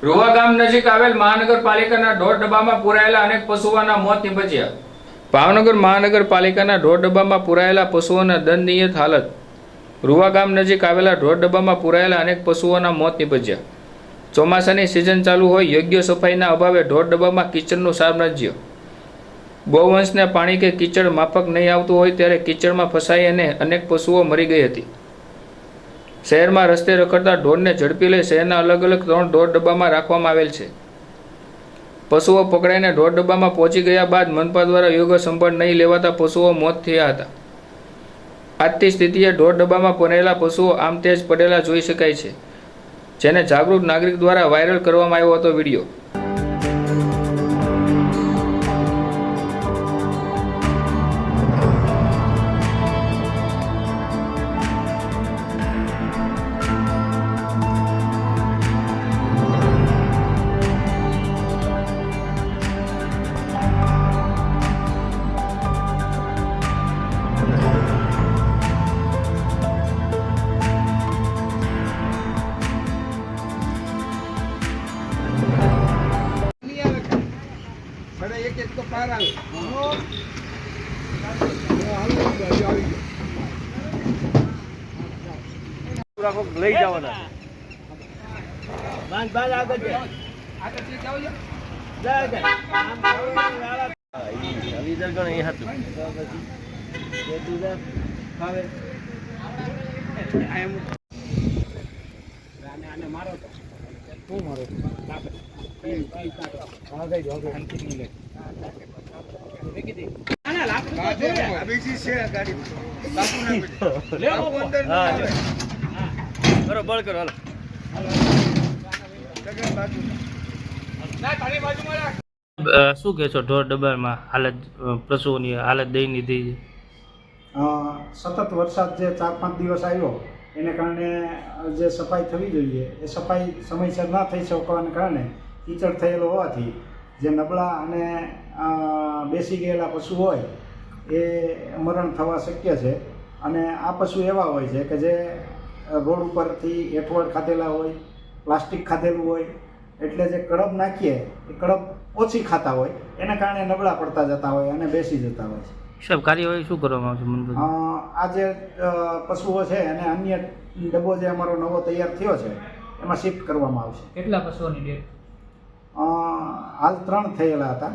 રૂવા ગામ નજીક આવેલ મહાનગરપાલિકાના ઢોર ડબ્બામાં પૂરાયેલા અનેક પશુઓના મોત નિપજ્યા। ભાવનગર મહાનગરપાલિકાના ઢોર ડબ્બામાં પૂરાયેલા પશુઓના દયનીય હાલત। રૂવા ગામ નજીક આવેલા ઢોર ડબ્બામાં પૂરાયેલા અનેક પશુઓના મોત નિપજ્યા। ચોમાસાની સિઝન ચાલુ હોય, યોગ્ય સફાઈના અભાવે ઢોર ડબ્બામાં કીચડનું સામ્રાજ્ય। ગૌવંશને પાણી કે કીચડ માફક નહીં આવતું હોય ત્યારે કીચડમાં ફસાઈ અને અનેક પશુઓ મરી ગઈ હતી। શહેરમાં રસ્તે રખડતા ઢોરને ઝડપી લઈ શહેરના અલગ અલગ 3 ઢોર ડબ્બામાં રાખવામાં આવેલ છે। પશુઓ પકડાઈને ઢોર ડબ્બામાં પહોંચી ગયા બાદ મનપા દ્વારા યોગ્ય સંભાળ નહીં લેવાતા પશુઓ મોત થયા હતા। આજની સ્થિતિએ ઢોર ડબ્બામાં પરેલા પશુઓ આમ તેજ પડેલા જોઈ શકાય છે, જેને જાગૃત નાગરિક દ્વારા વાયરલ કરવામાં આવ્યો હતો વિડીયો। एक तो पार आवे पूरा को લઈ જવાના બાંધ બાંધ આગળ થી જાવ જા જા આવી દર ગણ અહીં હતું જે તું ખાવે આમ આને મારો તો હું મારો આ ગઈ જો અંતિમ લે દેખી દે આના લાખ અભીજી છે ગાડી બાપુ ના લે અંદર ના આવે કરો બળ કરો હાલો જગન બાજુ ના તારી બાજુમાં રાખ। શું કહે છો ઢોર ડબ્બામાં હાલત પશુઓની હાલત દયનીય થઈ છે? સતત વરસાદ જે 4-5 દિવસ આવ્યો એને કારણે જે સફાઈ થવી જોઈએ એ સફાઈ સમયસર ના થઈ શકવાને કારણે કીચડ થયેલો હોવાથી જે નબળા અને બેસી ગયેલા પશુ હોય એ મરણ થવા શક્ય છે। અને આ પશુ એવા હોય છે કે જે રોડ ઉપરથી હેઠવડ ખાધેલા હોય, પ્લાસ્ટિક ખાધેલું હોય, એટલે જે કડબ નાખીએ એ કડબ ઓછી ખાતા હોય એના કારણે નબળા પડતા જતા હોય અને બેસી જતા હોય છે। સાહેબ કાર્યવાહી શું કરવામાં આવશે? આ જે પશુઓ છે એને અન્ય ડબ્બો જે અમારો નવો તૈયાર થયો છે એમાં શિફ્ટ કરવામાં આવશે। કેટલા પશુઓની ડેથ? હાલ 3 થયેલા હતા।